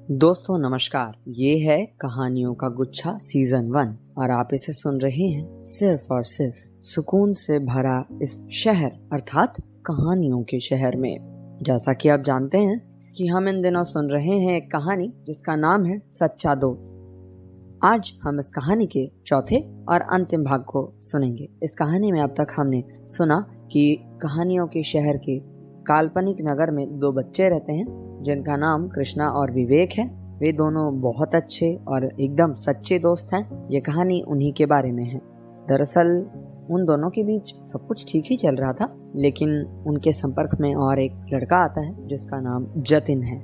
दोस्तों नमस्कार, ये है कहानियों का गुच्छा सीजन 1 और आप इसे सुन रहे हैं सिर्फ और सिर्फ सुकून से भरा इस शहर अर्थात कहानियों के शहर में। जैसा कि आप जानते हैं कि हम इन दिनों सुन रहे हैं एक कहानी जिसका नाम है सच्चा दोस्त। आज हम इस कहानी के चौथे और अंतिम भाग को सुनेंगे। इस कहानी में अब तक हमने सुना कि कहानियों के शहर के काल्पनिक नगर में 2 बच्चे रहते हैं जिनका नाम कृष्णा और विवेक है। वे दोनों बहुत अच्छे और एकदम सच्चे दोस्त हैं। ये कहानी उन्हीं के बारे में है। दरअसल उन दोनों के बीच सब कुछ ठीक ही चल रहा था, लेकिन उनके संपर्क में और एक लड़का आता है जिसका नाम जतिन है।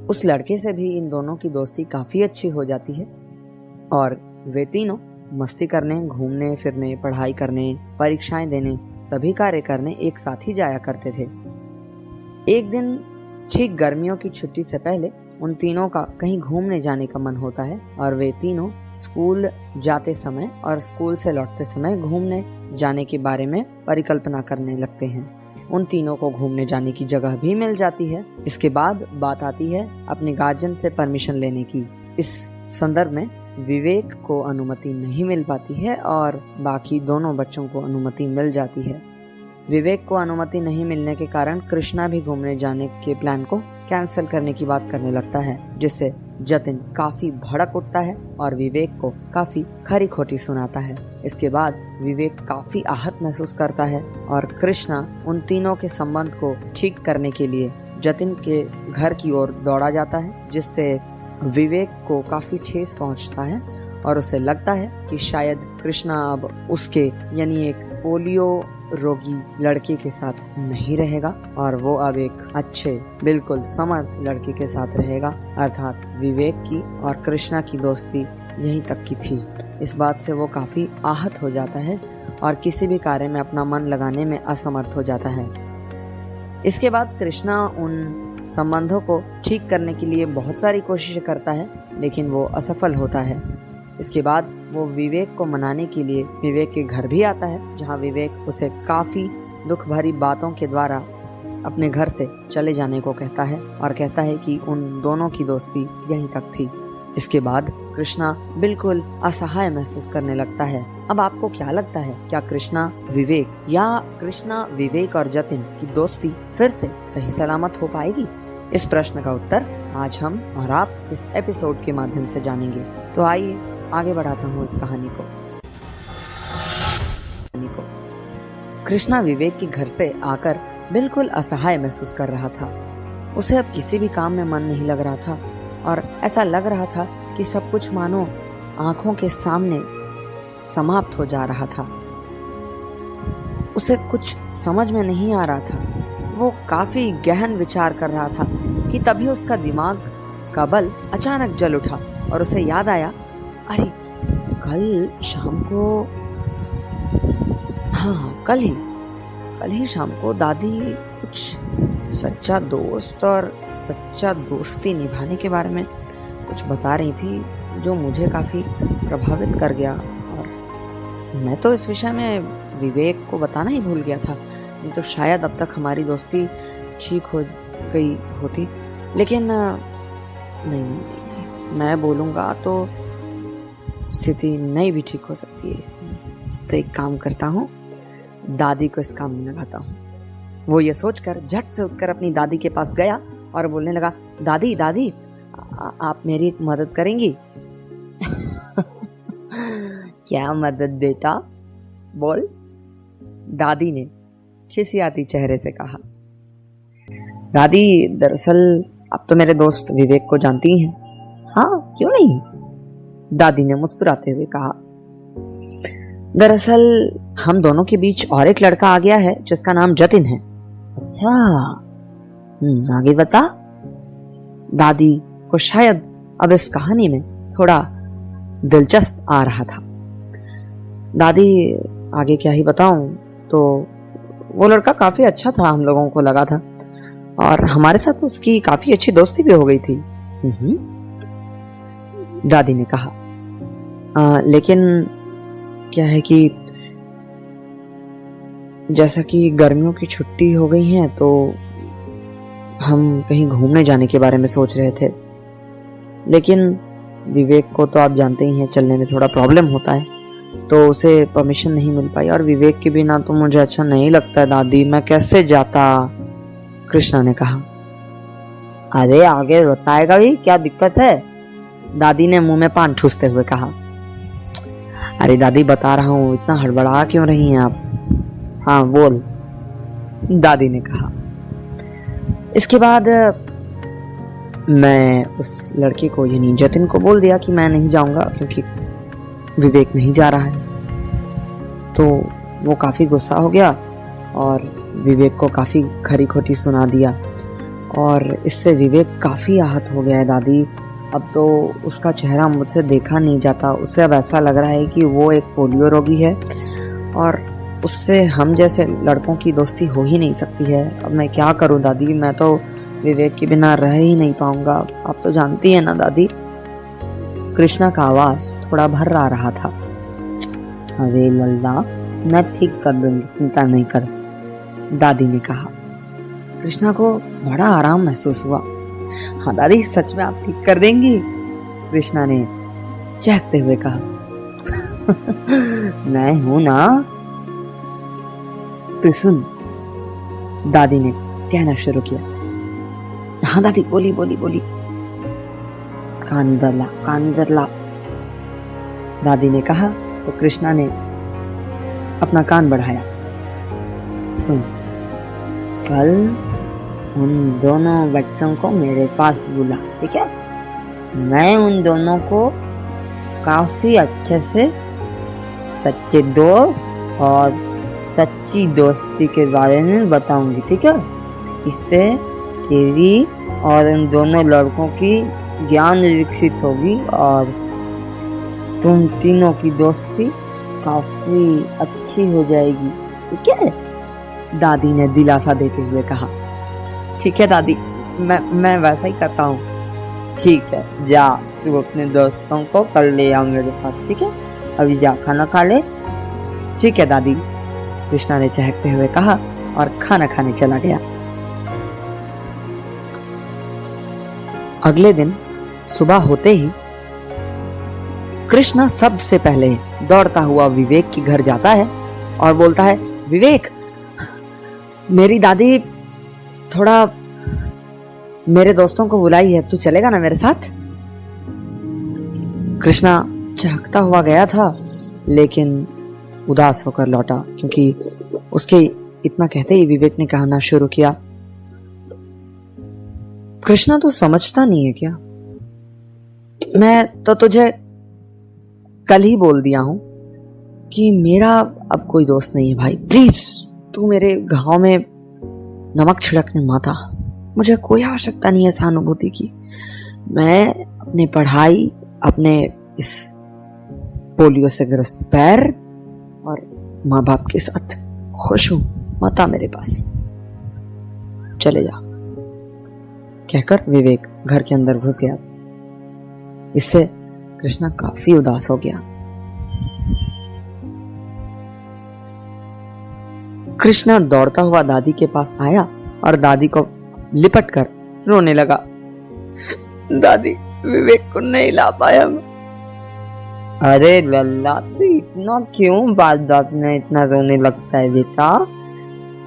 उस लड़के से भी इन दोनों की दोस्ती काफी अच्छी हो जाती है और वे तीनों मस्ती करने, घूमने फिरने, पढ़ाई करने, परीक्षाएं देने, सभी कार्य करने एक साथ ही जाया करते थे। एक दिन ठीक गर्मियों की छुट्टी से पहले उन तीनों का कहीं घूमने जाने का मन होता है और वे तीनों स्कूल जाते समय और स्कूल से लौटते समय घूमने जाने के बारे में परिकल्पना करने लगते हैं। उन तीनों को घूमने जाने की जगह भी मिल जाती है। इसके बाद बात आती है अपने गार्जियन से परमिशन लेने की। इस संदर्भ में विवेक को अनुमति नहीं मिल पाती है और बाकी दोनों बच्चों को अनुमति मिल जाती है। विवेक को अनुमति नहीं मिलने के कारण कृष्णा भी घूमने जाने के प्लान को कैंसिल करने की बात करने लगता है, जिससे जतिन काफी भड़क उठता है और विवेक को काफी खरी खोटी सुनाता है। इसके बाद विवेक काफी आहत महसूस करता है और कृष्णा उन तीनों के संबंध को ठीक करने के लिए जतिन के घर की ओर दौड़ा जाता है, जिससे विवेक को काफी ठेस पहुंचता है और उसे लगता है कि शायद कृष्णा अब उसके यानी एक पोलियो रोगी लड़के के साथ नहीं रहेगा और वो अब एक अच्छे बिल्कुल समर्थ लड़के के साथ रहेगा, अर्थात विवेक की और कृष्णा की दोस्ती यहीं तक की थी। इस बात से वो काफी आहत हो जाता है और किसी भी कार्य में अपना मन लगाने में असमर्थ हो जाता है। इसके बाद कृष्णा उन संबंधों को ठीक करने के लिए बहुत सारी कोशिशें करता है, लेकिन वो असफल होता है। इसके बाद वो विवेक को मनाने के लिए विवेक के घर भी आता है, जहाँ विवेक उसे काफी दुख भरी बातों के द्वारा अपने घर से चले जाने को कहता है और कहता है कि उन दोनों की दोस्ती यहीं तक थी। इसके बाद कृष्णा बिल्कुल असहाय महसूस करने लगता है। अब आपको क्या लगता है, क्या कृष्णा विवेक या कृष्णा विवेक और जतिन की दोस्ती फिर से सही सलामत हो पाएगी? इस प्रश्न का उत्तर आज हम और आप इस एपिसोड के माध्यम से जानेंगे। तो आइए आगे बढ़ाता हूँ इस कहानी को। कृष्णा विवेक के घर से आकर बिल्कुल असहाय महसूस कर रहा था। उसे अब किसी भी काम में मन नहीं लग रहा था और ऐसा लग रहा था कि सब कुछ मानो आंखों के सामने समाप्त हो जा रहा था। उसे कुछ समझ में नहीं आ रहा था। वो काफी गहन विचार कर रहा था कि तभी उसका दिमाग का बल्ब अचानक जल उठा और उसे याद आया, अरे कल शाम को कल ही शाम को दादी कुछ सच्चा दोस्त और सच्चा दोस्ती निभाने के बारे में कुछ बता रही थी, जो मुझे काफी प्रभावित कर गया। और मैं तो इस विषय में विवेक को बताना ही भूल गया था, नहीं तो शायद अब तक हमारी दोस्ती ठीक हो गई होती। लेकिन नहीं, मैं बोलूंगा तो स्थिति नहीं भी ठीक हो सकती है। तो एक काम करता हूँ, दादी को इस काम में लगाता हूँ। वो ये सोचकर झट से उठकर अपनी दादी के पास गया और बोलने लगा, दादी दादी आप मेरी मदद करेंगी? क्या मदद बेटा, बोल, दादी ने खिसियाती चेहरे से कहा। दादी दरअसल आप तो मेरे दोस्त विवेक को जानती ही हैं। हाँ क्यों नहीं, दादी ने मुस्कुराते हुए कहा। दरअसल हम दोनों के बीच और एक लड़का आ गया है जिसका नाम जतिन है। अच्छा, आगे बता। दादी को शायद अब इस कहानी में थोड़ा दिलचस्प आ रहा था। दादी आगे क्या ही बताऊं, तो वो लड़का काफी अच्छा था, हम लोगों को लगा था, और हमारे साथ उसकी काफी अच्छी दोस्ती भी हो गई थी। दादी ने कहा। लेकिन क्या है कि जैसा कि गर्मियों की छुट्टी हो गई है तो हम कहीं घूमने जाने के बारे में सोच रहे थे। लेकिन विवेक को तो आप जानते ही हैं, चलने में थोड़ा प्रॉब्लम होता है, तो उसे परमिशन नहीं मिल पाई। और विवेक के बिना तो मुझे अच्छा नहीं लगता है दादी, मैं कैसे जाता? कृष्णा ने कहा। अरे आगे बताएगा भी, क्या दिक्कत है? दादी ने मुंह में पान ठूसते हुए कहा। अरे दादी बता रहा हूँ, इतना हड़बड़ा क्यों रही हैं आप? हाँ बोल, दादी ने कहा। इसके बाद मैं उस लड़के को यानी जतिन को बोल दिया कि मैं नहीं जाऊंगा क्योंकि विवेक नहीं जा रहा है। तो वो काफी गुस्सा हो गया और विवेक को काफी खरी खोटी सुना दिया, और इससे विवेक काफी आहत हो गया है दादी। अब तो उसका चेहरा मुझसे देखा नहीं जाता, उसे अब ऐसा लग रहा है कि वो एक पोलियो रोगी है और उससे हम जैसे लड़कों की दोस्ती हो ही नहीं सकती है। अब मैं क्या करूं दादी, मैं तो विवेक के बिना रह ही नहीं पाऊंगा, आप तो जानती है ना दादी। कृष्णा का आवाज थोड़ा भर्रा रहा था। अरे लल्ला, मैं ठीक कर दूंगी, चिंता नहीं कर, दादी ने कहा। कृष्णा को बड़ा आराम महसूस हुआ। हाँ दादी, सच में आप ठीक कर देंगी? कृष्णा ने चहकते हुए कहा। मैं हूं ना, तू सुन, दादी ने कहना शुरू किया। हाँ दादी, बोली बोली बोली। कान इधर ला, दादी ने कहा तो कृष्णा ने अपना कान बढ़ाया। सुन, कल उन दोनों बच्चों को मेरे पास बुला, ठीक है? मैं उन दोनों को काफी अच्छे से सच्चे दोस्त और सच्ची दोस्ती के बारे में बताऊंगी, ठीक है? इससे तेरी और उन दोनों लड़कों की ज्ञान विकसित होगी और तुम तीनों की दोस्ती काफी अच्छी हो जाएगी, ठीक है? दादी ने दिलासा देते हुए कहा। ठीक है दादी, मैं वैसा ही करता हूँ। ठीक है, जा तू अपने दोस्तों को कल ले आओ मेरे पास, ठीक है? अभी जा खाना खा ले। ठीक है दादी, कृष्णा ने चहकते हुए कहा और खाना खाने चला गया। अगले दिन सुबह होते ही कृष्णा सबसे पहले दौड़ता हुआ विवेक के घर जाता है और बोलता है, विवेक, मेरी दादी थोड़ा मेरे दोस्तों को बुलाई है, तू चलेगा ना मेरे साथ? कृष्णा चहकता हुआ गया था लेकिन उदास होकर लौटा, क्योंकि उसके इतना कहते ही विवेक ने कहना शुरू किया, कृष्णा तू समझता नहीं है क्या? मैं तो तुझे कल ही बोल दिया हूं कि मेरा अब कोई दोस्त नहीं है भाई। प्लीज तू मेरे घाव में नमक छिड़कने मत आ, मुझे कोई आवश्यकता नहीं है सहानुभूति की। मैं अपने पढ़ाई, अपने इस पोलियो से ग्रस्त पैर और माँ बाप के साथ खुश हूं, मत आ मेरे पास, चले जा। कहकर विवेक घर के अंदर घुस गया। इससे कृष्णा काफी उदास हो गया। कृष्णा दौड़ता हुआ दादी के पास आया और दादी को लिपट कर रोने लगा। दादी, विवेक को नहीं ला पाया मैं। अरे लल्ला, तू इतना क्यों बात बात में इतना रोने लगता है बेटा?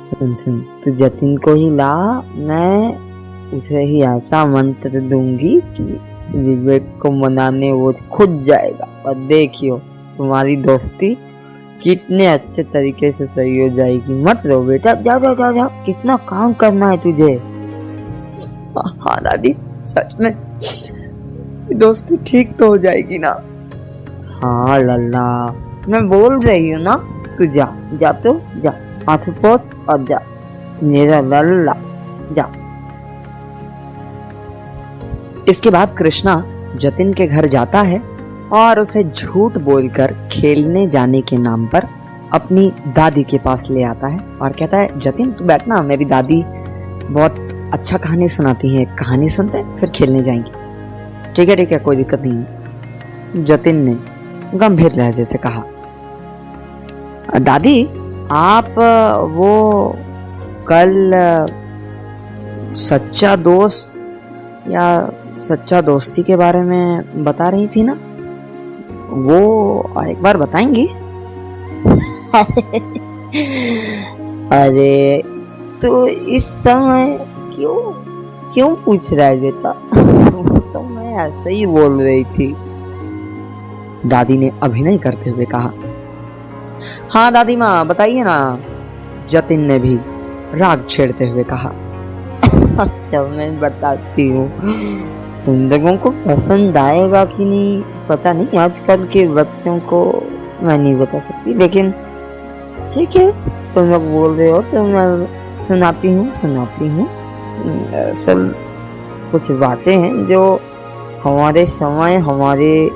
सुन सुन, तू जतिन को ही ला, मैं उसे ही ऐसा मंत्र दूंगी कि विवेक को मनाने वो खुद जाएगा, और देखियो तुम्हारी दोस्ती कितने अच्छे तरीके से सही हो जाएगी। मत रो बेटा, जा जा जा जा, कितना काम करना है तुझे। हाँ दादी, सच में दोस्ती ठीक तो हो जाएगी ना? हाँ लल्ला, मैं बोल रही हूँ ना, तू जा जा, तो जा, हाथ पोंछ और जा मेरा लल्ला, जा। इसके बाद कृष्णा जतिन के घर जाता है और उसे झूठ बोलकर खेलने जाने के नाम पर अपनी दादी के पास ले आता है और कहता है, जतिन तू बैठना, मेरी दादी बहुत अच्छा कहानी सुनाती है, कहानी सुनते हैं फिर खेलने जाएंगे। ठीक है, कोई दिक्कत नहीं है, जतिन ने गंभीर लहजे से कहा। दादी, आप वो कल सच्चा दोस्त या सच्चा दोस्ती के बारे में बता रही थी ना, वो एक बार बताएंगी? अरे तो इस समय क्यों क्यों पूछ रहा है बेटा? वो तो मैं ऐसे ही बोल रही थी, दादी ने अभिनय करते हुए कहा। हाँ दादी माँ बताइए ना, जतिन ने भी राग छेड़ते हुए कहा। अच्छा मैं बताती हूँ, तुम लोगों को पसंद आएगा कि नहीं पता नहीं, आजकल के बच्चों को मैं नहीं बता सकती, लेकिन ठीक है तुम लोग बोल रहे हो तो मैं सुनाती हूँ। असल कुछ बातें हैं जो हमारे समय हमारे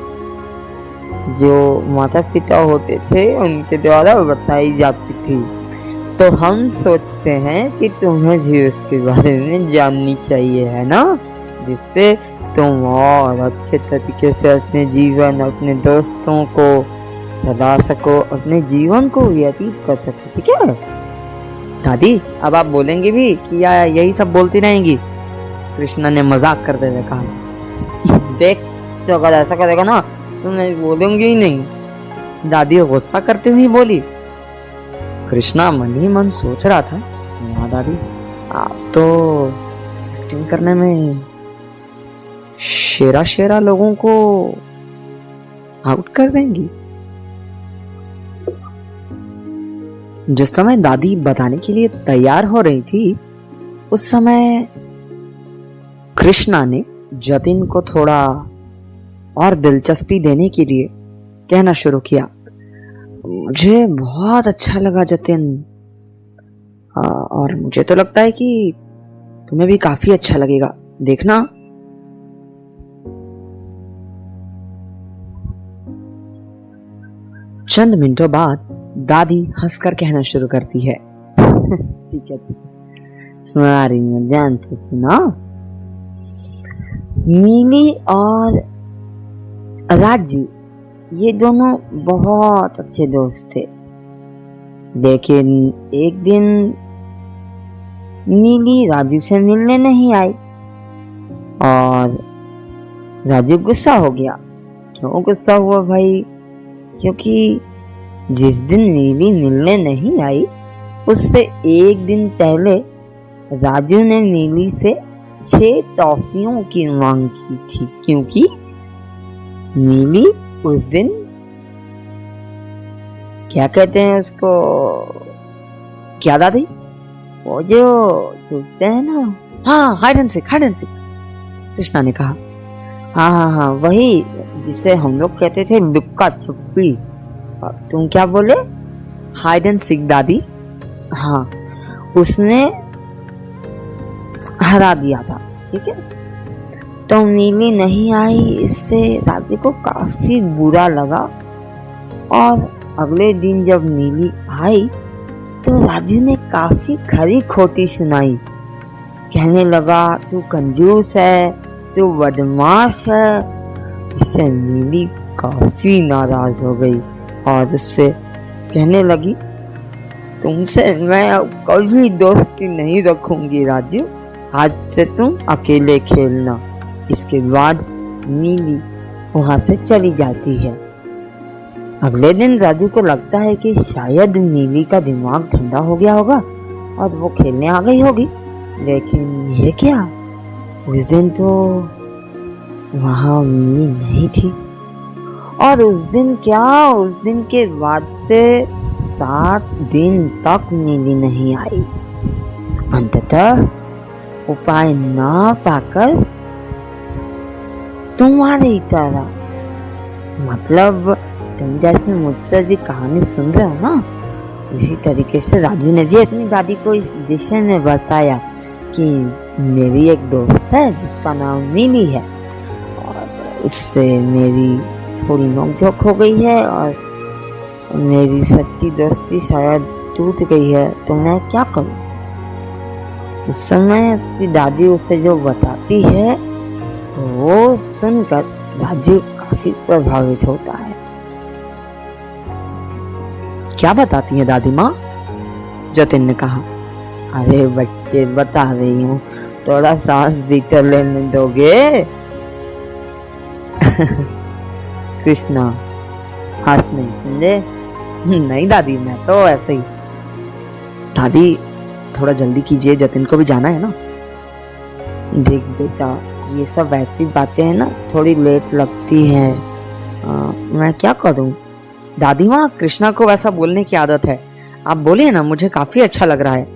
जो माता पिता होते थे उनके द्वारा बताई जाती थी, तो हम सोचते हैं कि तुम्हें भी उसके बारे में जाननी चाहिए, है ना, जिससे तुम और अच्छे तरीके से अपने जीवन, अपने दोस्तों को सदा सको, अपने जीवन को व्यतीत कर सको। ठीक है दादी, अब आप बोलेंगे भी कि या यही सब बोलती रहेंगी? कृष्णा ने मजाक करते हुए कहा। देख तो अगर ऐसा करेगा ना तो मैं बोलूंगी ही नहीं, दादी गुस्सा करते हुए बोली। कृष्णा मन ही मन सोच रहा था, वाह दादी आप तो एक्टिंग करने में शेरा लोगों को आउट कर देंगी। जिस समय दादी बताने के लिए तैयार हो रही थी, उस समय कृष्णा ने जतिन को थोड़ा और दिलचस्पी देने के लिए कहना शुरू किया। मुझे बहुत अच्छा लगा जतिन, और मुझे तो लगता है कि तुम्हें भी काफी अच्छा लगेगा, देखना। चंद मिनटों बाद दादी हंसकर कहना शुरू करती है। ठीक है सुना रही हूँ, ध्यान से सुना। मीली और राजू ये दोनों बहुत अच्छे दोस्त थे, लेकिन एक दिन मीली राजू से मिलने नहीं आई और राजू गुस्सा हो गया। क्यों गुस्सा हुआ भाई? क्योंकि जिस दिन मीली मिलने नहीं आई उससे एक दिन पहले राजू ने मीली से 6 टॉफियों की मांग की थी, क्योंकि मीली उस दिन क्या कहते हैं उसको, क्या दादी? वो जो चूकते हैं ना, हाँ हाइड एंड सीक कृष्णा ने कहा। हाँ वही जिसे हम लोग कहते थे लुक्का छुपी। तुम क्या बोले? हाइड एंड सीक दादी। हाँ उसने हरा दिया था, ठीक है। तो मीली नहीं आई, इससे राजू को काफी बुरा लगा और अगले दिन जब मीली आई तो राजू ने काफी खरी खोटी सुनाई। कहने लगा तू कंजूस है, तू बदमाश है। इससे मीली काफी नाराज हो गई और उससे कहने लगी तुमसे मैं अब कभी दोस्ती नहीं रखूंगी राजू, आज से तुम अकेले खेलना। इसके बाद मीली वहां से चली जाती है। अगले दिन राजू को लगता है कि शायद मीली का दिमाग ठंडा हो गया होगा और वो खेलने आ गई होगी, लेकिन ये क्या, उस दिन तो वहां मीली नहीं थी। और उस दिन क्या, उस दिन के बाद से 7 दिन तक मीली नहीं आई। अंततः उपाय ना पाकर तुम्हारी तरह, मतलब तुम जैसे मुझसे भी कहानी सुन रहे हो ना, इसी तरीके से राजू ने भी अपनी दादी को इस विषय में बताया कि मेरी एक दोस्त है जिसका नाम मीली है और उससे मेरी थोड़ी नोकझोंक हो गई है और मेरी सच्ची दोस्ती शायद टूट गई है, तो मैं क्या करूं। उस समय उसकी दादी उसे जो बताती है वो सुनकर राजू काफी प्रभावित होता है। क्या बताती है दादी माँ? जतिन ने कहा। अरे बच्चे बता रही हूँ, थोड़ा सांस भीतर लेने दोगे? कृष्णा हंस नहीं समझे। नहीं दादी, मैं तो ऐसे ही। दादी थोड़ा जल्दी कीजिए, जतिन को भी जाना है ना। देख बेटा, ये सब वैसी बातें हैं ना, थोड़ी लेट लगती है। मैं क्या करूं। दादी माँ, कृष्णा को वैसा बोलने की आदत है, आप बोलिए ना, मुझे काफी अच्छा लग रहा है।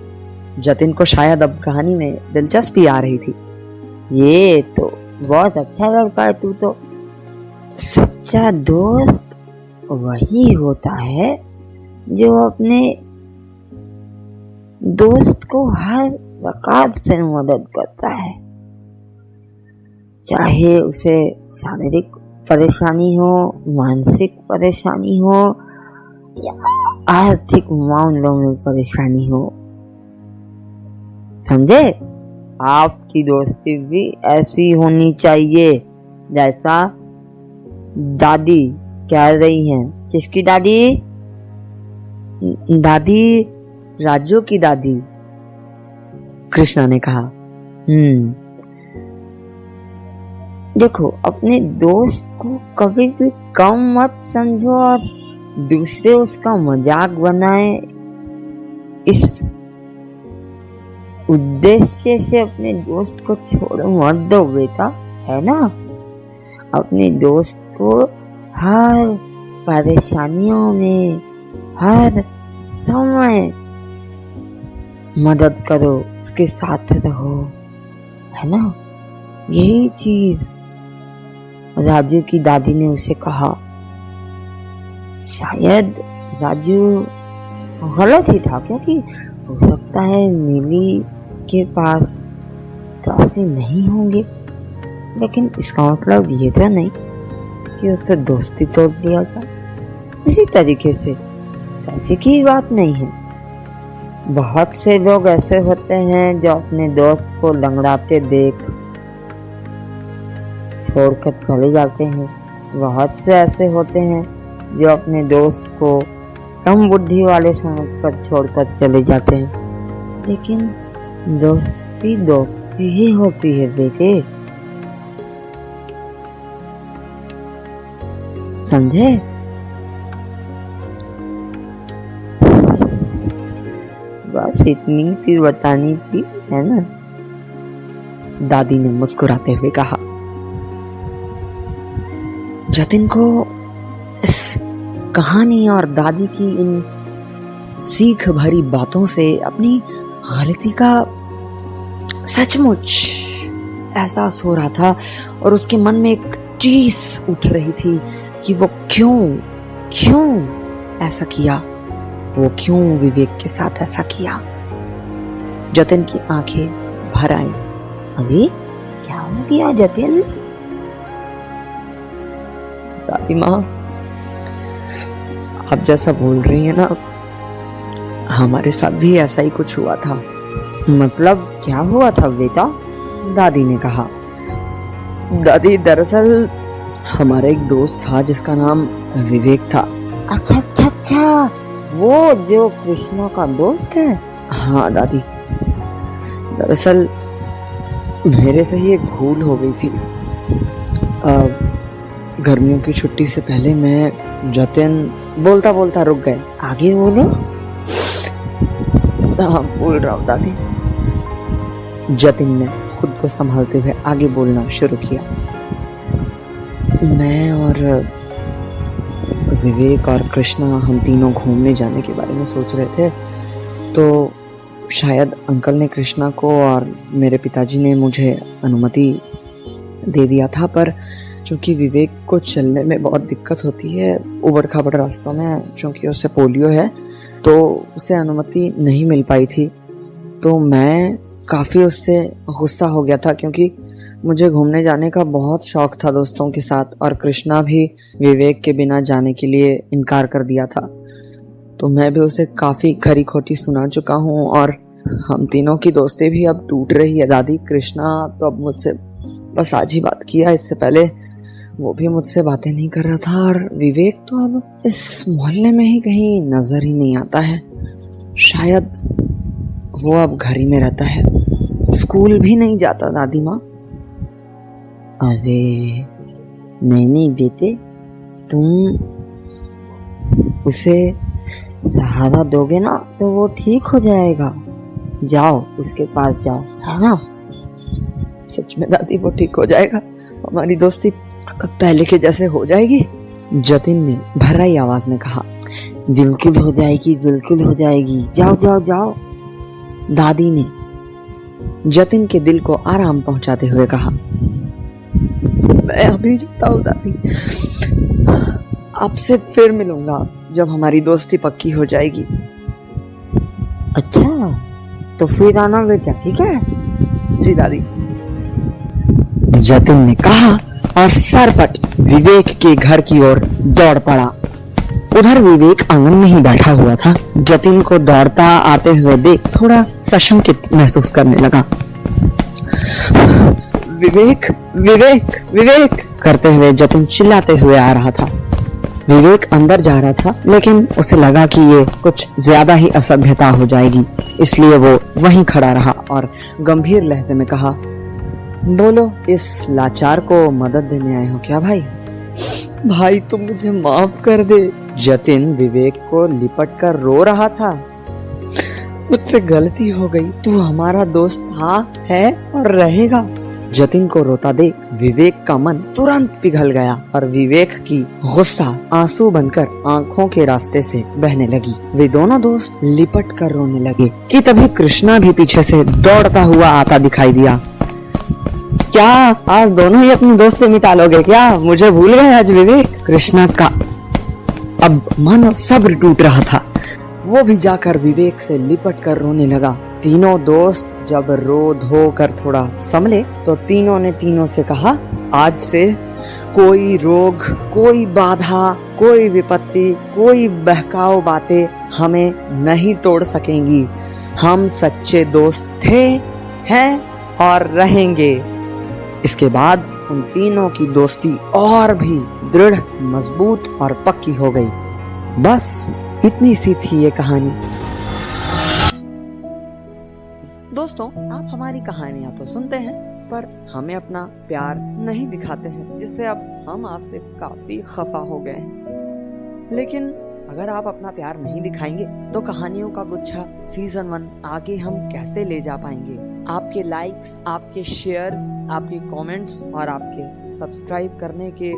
जतिन को शायद अब कहानी में दिलचस्पी आ रही थी। ये तो बहुत अच्छा लगता है। तू तो सच्चा दोस्त वही होता है जो अपने दोस्त को हर प्रकार से मदद करता है, चाहे उसे शारीरिक परेशानी हो, मानसिक परेशानी हो या आर्थिक मामलों में परेशानी हो। समझे। आपकी दोस्ती भी ऐसी होनी चाहिए जैसा दादी कह रही हैं। किसकी दादी? दादी राजू की दादी, कृष्णा ने कहा। देखो, अपने दोस्त को कभी भी कम मत समझो और दूसरे उसका मजाक बनाए, इस उद्देश्य से अपने दोस्त को छोड़ मत दो बेटा, है ना। अपने दोस्त को हर परेशानियों में हर समय मदद करो, उसके साथ रहो, है ना। यही चीज राजू की दादी ने उसे कहा। शायद राजू गलत ही था, क्योंकि हो सकता है नीली के पास ट्रॉफी नहीं होंगे, लेकिन इसका मतलब ये तो नहीं कि उससे दोस्ती तोड़ दिया जाए। इसी तरीके से ट्रॉफी की बात नहीं है। बहुत से लोग ऐसे होते हैं जो अपने दोस्त को लंगड़ाते देख छोड़कर चले जाते हैं। बहुत से ऐसे होते हैं जो अपने दोस्त को कम बुद्धि वाले समझकर छोड़कर चले जाते हैं, लेकिन दोस्ती दोस्ती ही होती है बेटे, समझे। बस इतनी सी बतानी थी, है ना। दादी ने मुस्कुराते हुए कहा। जतिन को इस कहानी और दादी की इन सीख भरी बातों से अपनी गलती का सचमुच एहसास हो रहा था और उसके मन में एक चीज उठ रही थी कि वो क्यों ऐसा किया, वो क्यों विवेक के साथ ऐसा किया। जतिन की आंखें भर आई। अरे क्या हो गया जतिन? दादी माँ, आप जैसा बोल रही है ना, हमारे साथ भी ऐसा ही कुछ हुआ था। मतलब क्या हुआ था बेटा? दादी ने कहा। दादी, दरअसल हमारा एक दोस्त था जिसका नाम विवेक था। अच्छा, वो जो कृष्णा का दोस्त है? हाँ दादी, दरअसल मेरे से ही एक भूल हो गई थी। गर्मियों की छुट्टी से पहले मैं जतिन बोलता बोलता रुक गए। आगे बोलो। हाँ, बोल रहा हूँ दादी। जतिन ने खुद को संभालते हुए आगे बोलना शुरू किया। मैं और विवेक और कृष्णा, हम तीनों घूमने जाने के बारे में सोच रहे थे, तो शायद अंकल ने कृष्णा को और मेरे पिताजी ने मुझे अनुमति दे दिया था, पर क्योंकि विवेक को चलने में बहुत दिक्कत होती है उबड़ खाबड़ रास्तों में, क्योंकि उसे पोलियो है, तो उसे अनुमति नहीं मिल पाई थी। तो मैं काफ़ी उससे गुस्सा हो गया था, क्योंकि मुझे घूमने जाने का बहुत शौक था दोस्तों के साथ, और कृष्णा भी विवेक के बिना जाने के लिए इनकार कर दिया था। तो मैं भी उसे काफ़ी खरी खोटी सुना चुका हूँ और हम तीनों की दोस्ती भी अब टूट रही है दादी। कृष्णा तो अब मुझसे बस आज ही बात किया, इससे पहले वो भी मुझसे बातें नहीं कर रहा था, और विवेक तो अब इस मोहल्ले में ही कहीं नजर ही नहीं आता है। शायद वो अब घर ही में रहता है, स्कूल भी नहीं जाता दादी माँ। अरे नहीं बेटे, तुम उसे सहारा दोगे ना तो वो ठीक हो जाएगा। जाओ उसके पास जाओ, है ना? सच में दादी वो ठीक हो जाएगा? हमारी दोस्ती पहले के जैसे हो जाएगी? जतिन ने भर्राई आवाज में कहा। बिल्कुल हो जाएगी, बिल्कुल हो जाएगी। जाओ जाओ जाओ। दादी ने जतिन के दिल को आराम पहुंचाते हुए कहा। मैं अभी जाता हूँ दादी, आपसे फिर मिलूंगा जब हमारी दोस्ती पक्की हो जाएगी। अच्छा, तो फिर आना बेटा, ठीक है? जी दादी, जतिन ने कहा और सरपट विवेक के घर की ओर दौड़ पड़ा। उधर विवेक आंगन में ही बैठा हुआ था। जतिन को दौड़ता आते हुए देख थोड़ा सशंकित महसूस करने लगा। विवेक विवेक विवेक करते हुए जतिन चिल्लाते हुए आ रहा था। विवेक अंदर जा रहा था, लेकिन उसे लगा कि ये कुछ ज्यादा ही असभ्यता हो जाएगी, इसलिए वो वहीं खड़ा रहा और गंभीर लहजे में कहा, बोलो, इस लाचार को मदद देने आए हो क्या भाई? भाई तुम मुझे माफ कर दे। जतिन विवेक को लिपट कर रो रहा था। मुझसे गलती हो गई, तू हमारा दोस्त था, है और रहेगा। जतिन को रोता देख विवेक का मन तुरंत पिघल गया और विवेक की गुस्सा आंसू बनकर आंखों के रास्ते से बहने लगी। वे दोनों दोस्त लिपट कर रोने लगे कि तभी कृष्णा भी पीछे से दौड़ता हुआ आता दिखाई दिया। क्या आज दोनों ही अपनी दोस्ती मिटा लोगे क्या? मुझे भूल गए आज विवेक। कृष्णा का अब मन सब्र टूट रहा था। वो भी जाकर विवेक से लिपट कर रोने लगा। तीनों दोस्त जब रो धो कर थोड़ा संभले तो तीनों ने तीनों से कहा, आज से कोई रोग, कोई बाधा, कोई विपत्ति, कोई बहकाव बातें हमें नहीं तोड़ सकेंगी। हम सच्चे दोस्त थे, हैं और रहेंगे। इसके बाद उन तीनों की दोस्ती और भी दृढ़, मजबूत और पक्की हो गई। बस इतनी सी थी ये कहानी। दोस्तों, आप हमारी कहानियां तो सुनते हैं पर हमें अपना प्यार नहीं दिखाते हैं, जिससे अब हम आपसे काफी खफा हो गए हैं। लेकिन अगर आप अपना प्यार नहीं दिखाएंगे तो कहानियों का गुच्छा सीजन 1 आगे हम कैसे ले जा पाएंगे? आपके लाइक्स, आपके शेयर्स, आपके कमेंट्स और आपके सब्सक्राइब करने के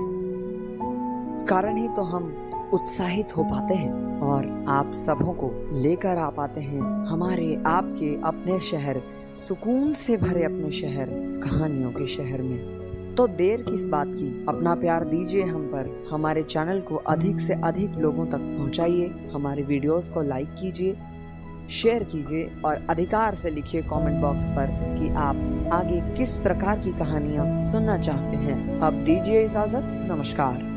कारण ही तो हम उत्साहित हो पाते हैं और आप सबों को लेकर आ पाते हैं हमारे आपके अपने शहर, सुकून से भरे अपने शहर, कहानियों के शहर में। तो देर किस बात की, अपना प्यार दीजिए हम पर। हमारे चैनल को अधिक से अधिक लोगों तक पहुंचाइए, हमारे वीडियोस को लाइक कीजिए, शेयर कीजिए और अधिकार से लिखिए कमेंट बॉक्स पर कि आप आगे किस प्रकार की कहानियां सुनना चाहते हैं। अब दीजिए इजाजत, नमस्कार।